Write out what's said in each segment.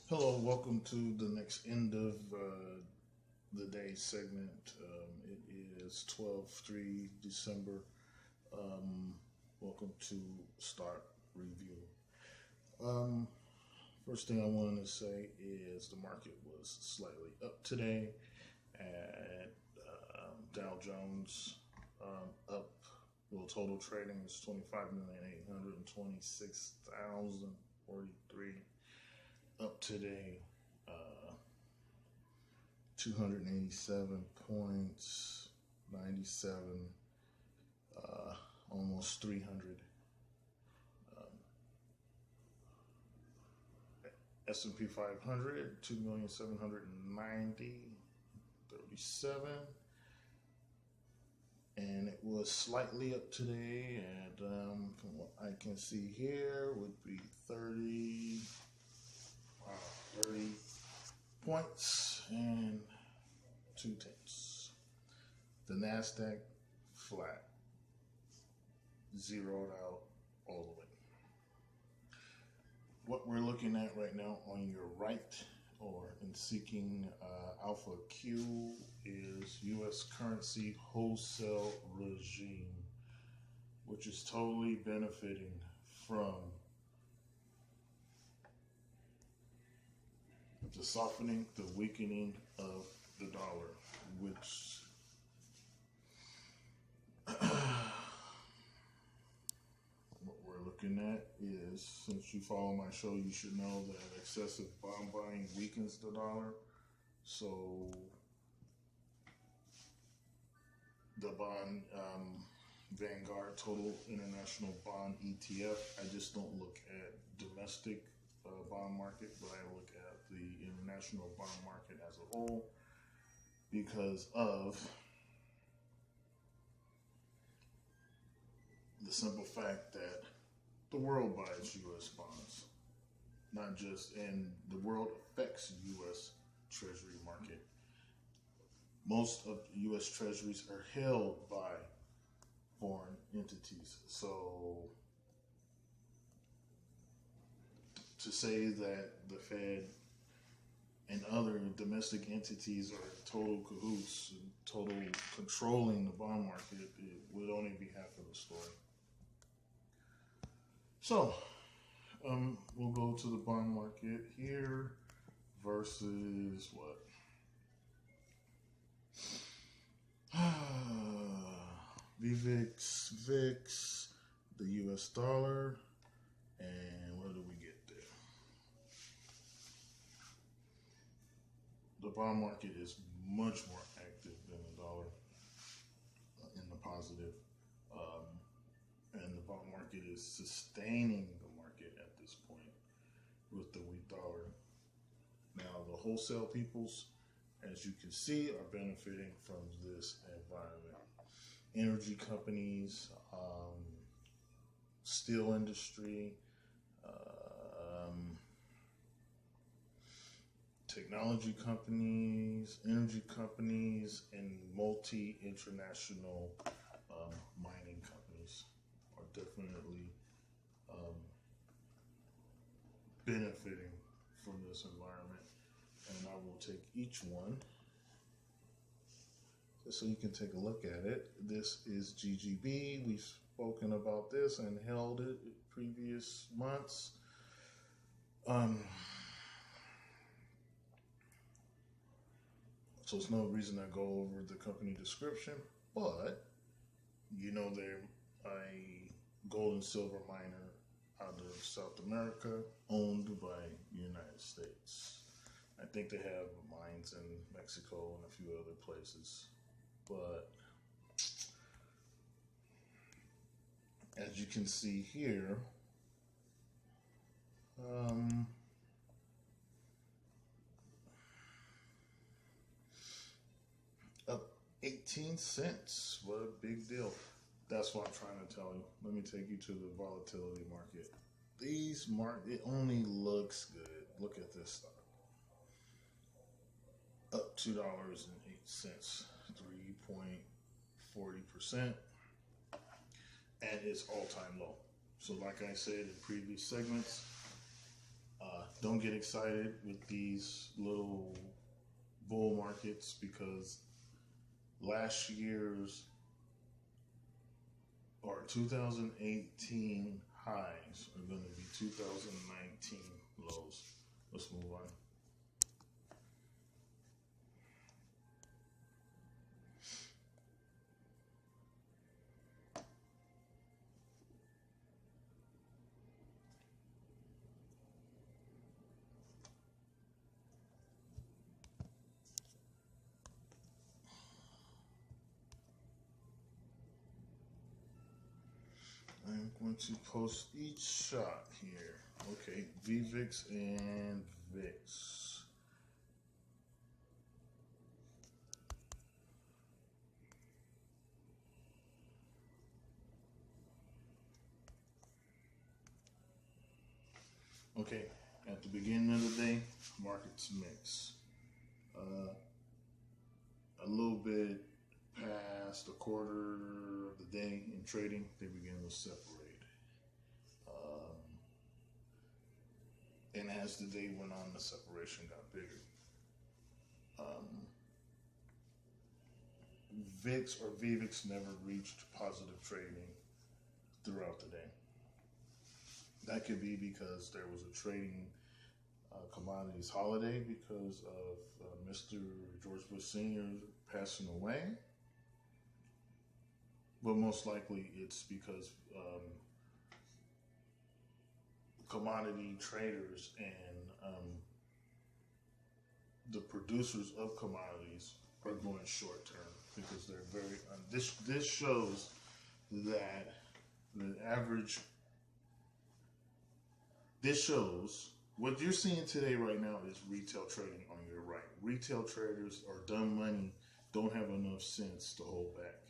Hello, welcome to the next end of the day segment. It is 12/3 December. Welcome to Start Review. Um, First thing I wanted to say is the market was slightly up today at Dow Jones up. Well, total trading is 25,826,043 up today. 287 points, 97, almost 300. S&P 500, 2,790,37. And it was slightly up today, and from what I can see here, would be 30 points and 2/10. The NASDAQ flat, zeroed out all the way. What we're looking at right now on your right, or in seeking Alpha Q, is U.S. currency wholesale regime, which is totally benefiting from the softening, the weakening of the dollar, which what we're looking at is, since you follow my show, you should know that excessive bond buying weakens the dollar. So the bond Vanguard Total International Bond ETF, I just don't look at domestic bond market, but I look at the international bond market as a whole, because of the simple fact that the world buys U.S. bonds, not just, and the world affects U.S. Treasury market. Most of U.S. Treasuries are held by foreign entities. So to say that the Fed and other domestic entities are total cahoots and total controlling the bond market, it would only be half of the story. So we'll go to the bond market here versus what? VIX, the US dollar, and where do we get there? The bond market is much more active than the dollar in the positive. And the bond market is sustaining the market at this point with the weak dollar. Now, the wholesale peoples, as you can see, are benefiting from this environment. Energy companies, steel industry, technology companies, energy companies, and multi-international mining companies are definitely benefiting from this environment. And I will take each one just so you can take a look at it. This is GGB. We've spoken about this and held it previous months. So it's no reason to go over the company description, but you know they're a gold and silver miner out of South America, owned by the United States. I think they have mines in Mexico and a few other places. But as you can see here, up 18 cents. What a big deal. That's what I'm trying to tell you. Let me take you to the volatility market. It only looks good. Look at this stock. Up $2.08, 3.40%, and it's all-time low. So like I said in previous segments, Don't get excited with these little bull markets because last year's or 2018 highs are going to be 2019 lows. Let's move on. I'm going to post each shot here. Okay, VVIX and VIX. Okay, at the beginning of the day, markets mix. A little bit past a quarter of the day in trading, they begin to separate. And as the day went on, the separation got bigger. VIX or VVIX never reached positive trading throughout the day. That could be because there was a trading commodities holiday because of Mr. George Bush Sr. passing away. But most likely it's because commodity traders and the producers of commodities are going short term because they're very this shows that the average this shows what you're seeing today right now is retail trading on your right. Retail traders or dumb money don't have enough sense to hold back.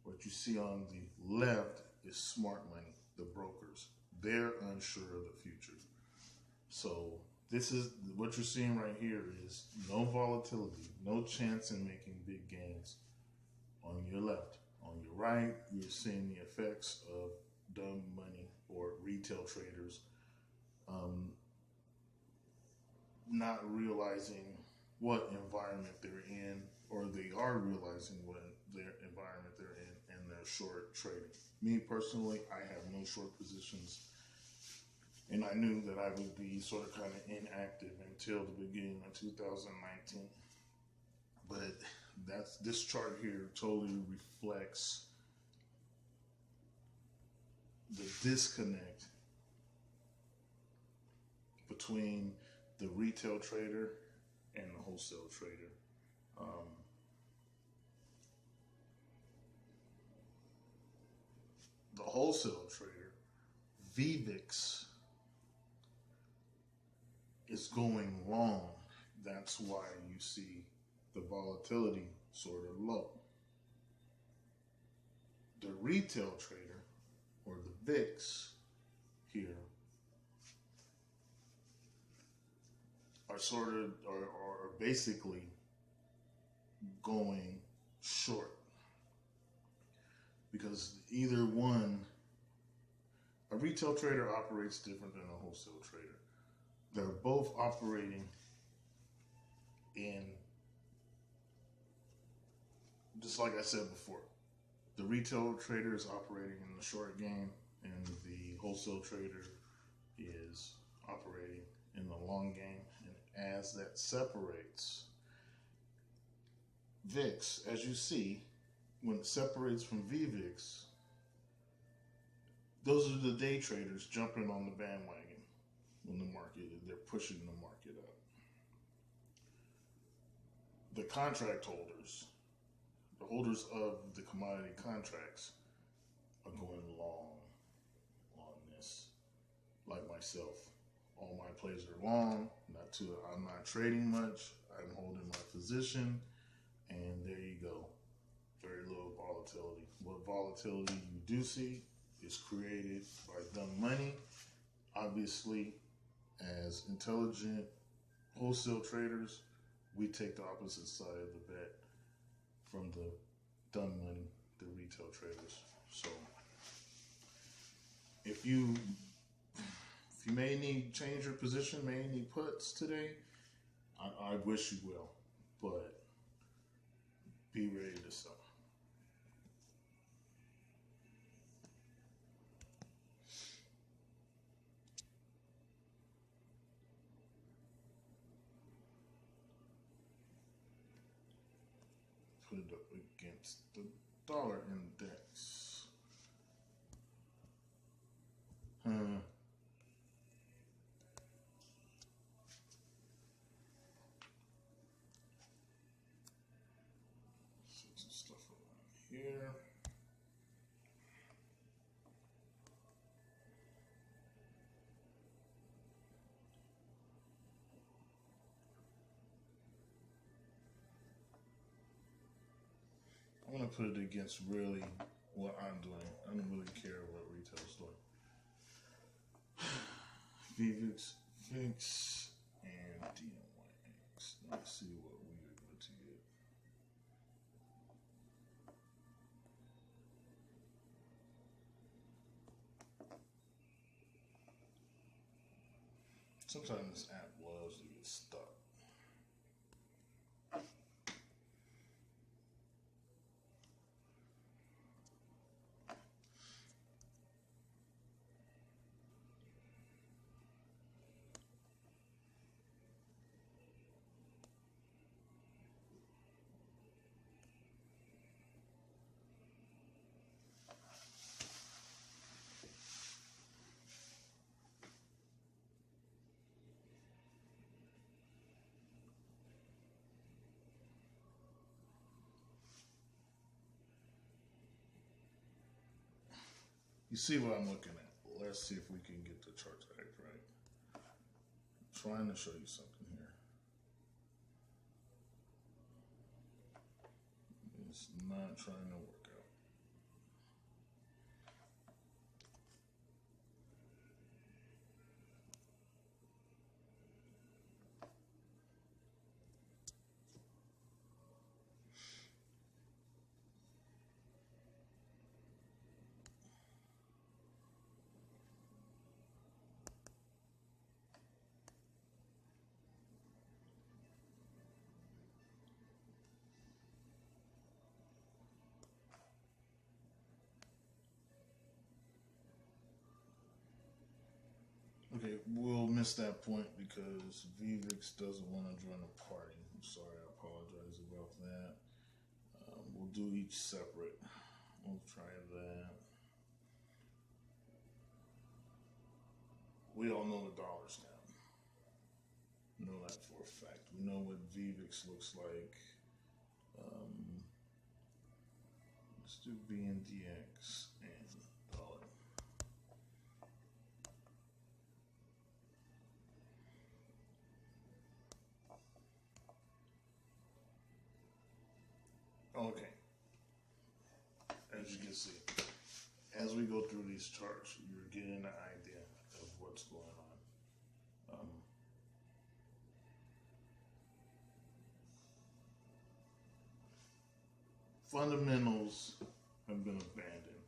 What you see on the left is smart money, the brokers. They're unsure of the future. So this is what you're seeing right here is no volatility, no chance in making big gains on your left. On your right, you're seeing the effects of dumb money or retail traders not realizing what environment they're in, or they are realizing what their environment they're in, and they're short trading. Me personally, I have no short positions, and I knew that I would be sort of kind of inactive until the beginning of 2019. But this chart here totally reflects the disconnect between the retail trader and the wholesale trader. The wholesale trader, VVIX, is going long. That's why you see the volatility sort of low. The retail trader, or the VIX here, are basically going short because either one, a retail trader operates different than a wholesale trader. They're both operating in, just like I said before, the retail trader is operating in the short game and the wholesale trader is operating in the long game. And as that separates, VIX, as you see, when it separates from VVIX, those are the day traders jumping on the bandwagon when the market, they're pushing the market up. The contract holders, the holders of the commodity contracts, are going long on this, like myself. All my plays are long. I'm not trading much. I'm holding my position, and there you go. Very little volatility. What volatility you do see is created by dumb money. Obviously, as intelligent wholesale traders, we take the opposite side of the bet from the dumb money, the retail traders. So if you You may need change your position, may need puts today. I wish you will, but be ready to sell. Put it up against the dollar index. Some stuff around here. I'm gonna put it against really what I'm doing. I don't really care what retail's doing. VVIX, VIX, and DNYX. Let's see what we are going to get. Sometimes this app loves to get stuck. You see what I'm looking at. Let's see if we can get the chart to act right. I'm trying to show you something here. It's not trying to work out. Okay, we'll miss that point because VVIX doesn't want to join the party. I'm sorry, I apologize about that. We'll do each separate. We'll try that. We all know the dollar's down. We know that for a fact. We know what VVIX looks like. Let's do BNDX and dollar. Okay. As you can see, as we go through these charts, you're getting an idea of what's going on. Fundamentals have been abandoned.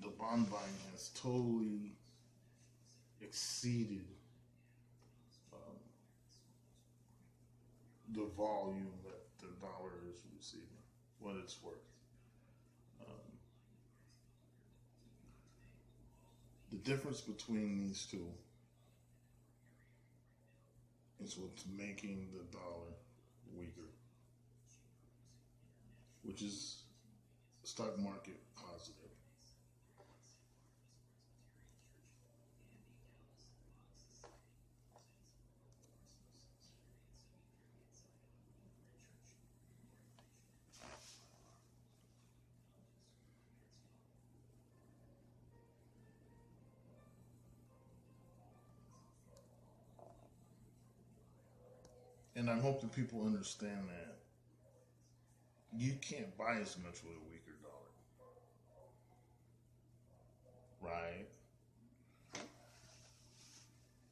The bond buying has totally exceeded the volume that the dollar is receiving, what it's worth. The difference between these two is what's making the dollar weaker, which is stock market positive. And I hope that people understand that you can't buy as much with a weaker dollar, right?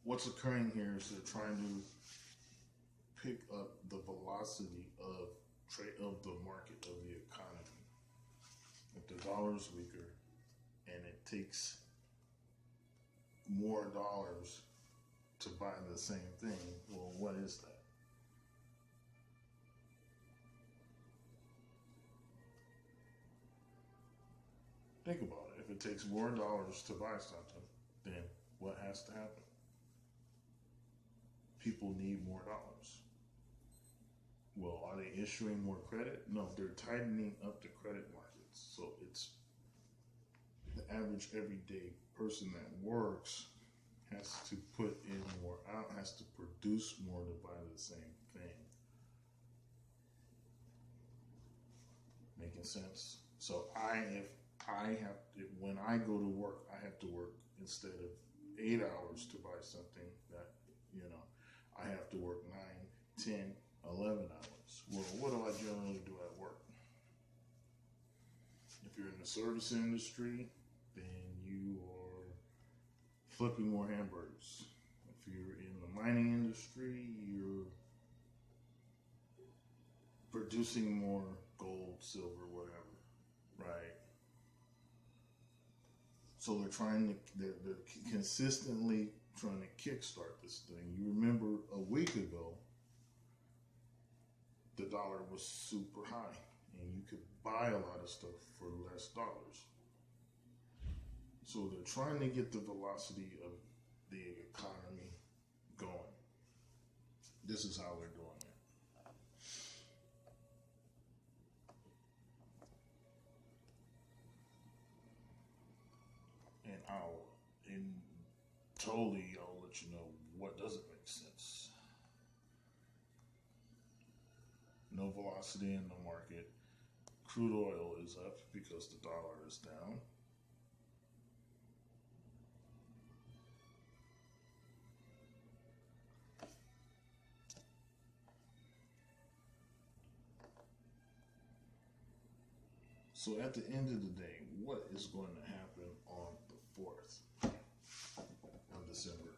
What's occurring here is they're trying to pick up the velocity of of the market of the economy. If the dollar is weaker and it takes more dollars to buy the same thing, well, what is that? Think about it. If it takes more dollars to buy something, then what has to happen? People need more dollars. Well, are they issuing more credit? No, they're tightening up the credit markets. So it's the average everyday person that works has to put in more out, has to produce more to buy the same thing. Making sense? So when I go to work, I have to work instead of 8 hours to buy something that, I have to work 9, 10, 11 hours. Well, what do I generally do at work? If you're in the service industry, then you are flipping more hamburgers. If you're in the mining industry, you're producing more gold, silver, whatever, right? So they're consistently trying to kickstart this thing. You remember a week ago, the dollar was super high and you could buy a lot of stuff for less dollars. So they're trying to get the velocity of the economy going. This is how they're doing it. And I'll let you know what doesn't make sense. No velocity in the market. Crude oil is up because the dollar is down. So at the end of the day, what is going to happen on the 4th of December?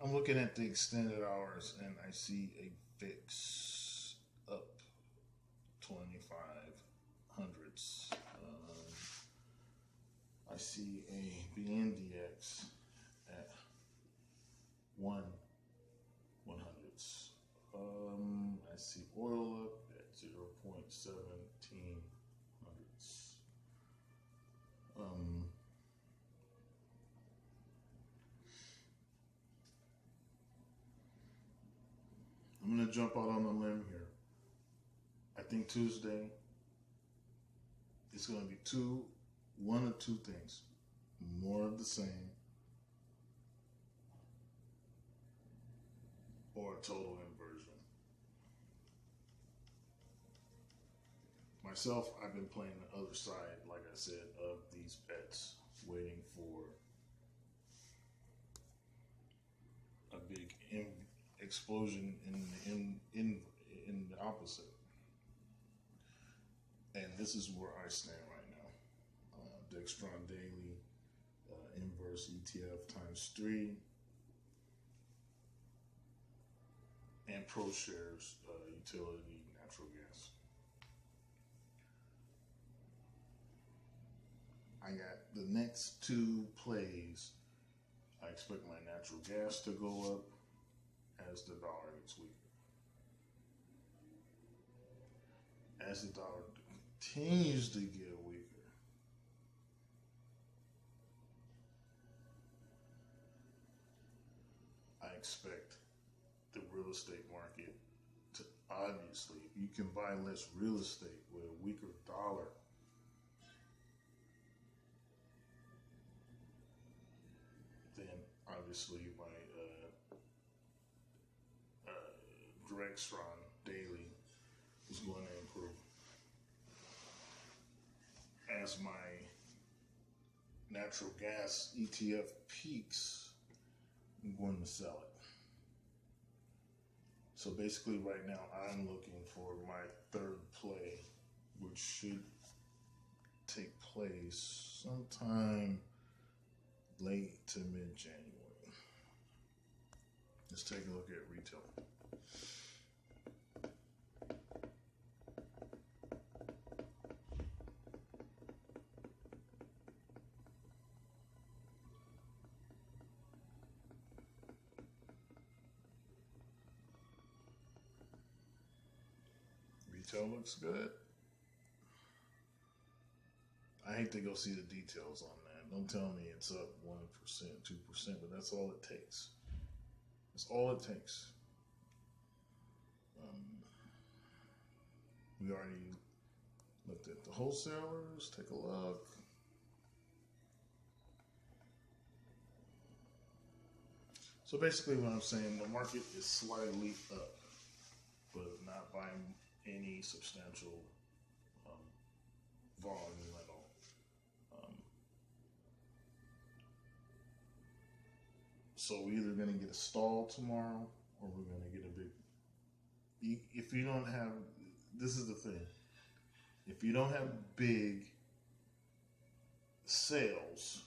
I'm looking at the extended hours and I see a fix up 25 hundredths. I see a BNDX at 1 100ths. I see oil up at 0.17 hundredths. I'm going to jump out on a limb here. I think Tuesday, it's going to be one of two things. More of the same or a total inversion. Myself, I've been playing the other side, like I said, of these bets, waiting for a big explosion in the opposite. And this is where I stand right now. Dextron Daily, inverse ETF times 3, and ProShares utility natural gas. I got the next 2 plays. I expect my natural gas to go up as the dollar gets weaker. As the dollar continues to get weaker, I expect the real estate market to, obviously, if you can buy less real estate with a weaker dollar, then obviously my Dextron Daily is going to improve. As my natural gas ETF peaks, I'm going to sell it. So basically right now I'm looking for my third play, which should take place sometime late to mid-January. Let's take a look at retail. Retail looks good. I hate to go see the details on that. Don't tell me it's up 1%, 2%, but that's all it takes. That's all it takes. We already looked at the wholesalers. Take a look. So basically what I'm saying, the market is slightly up, but not by any substantial volume at all. So we're either going to get a stall tomorrow or we're going to get a big... If you don't have... This is the thing. If you don't have big sales,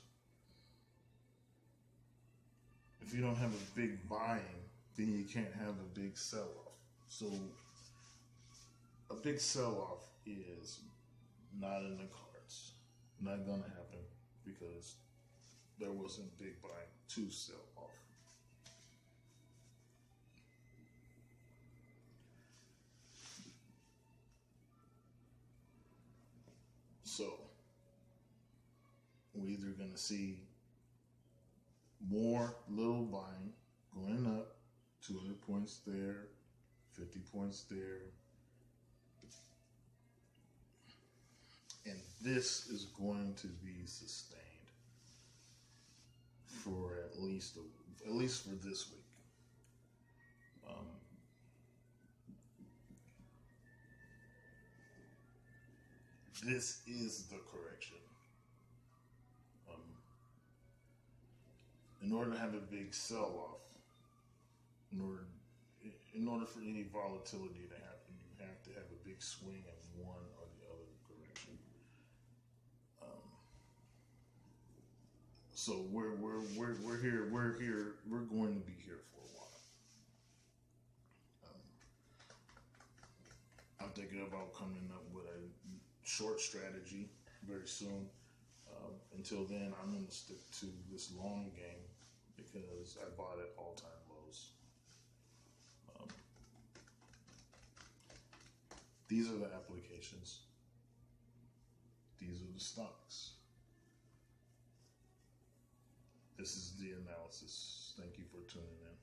if you don't have a big buying, then you can't have a big sell-off. So a big sell-off is not in the cards. Not going to happen because there wasn't big buying to sell off. So we're either going to see more little buying going up, 200 points there, 50 points there. And this is going to be sustained for at least for this week. This is the correction. In order to have a big sell-off, in order for any volatility to happen, you have to have a big swing in one or the other direction. So we're here. We're going to be here for a while. I'm thinking about coming up with a short strategy very soon. Until then, I'm going to stick to this long game because I bought at all-time lows. These are the applications. These are the stocks. This is the analysis. Thank you for tuning in.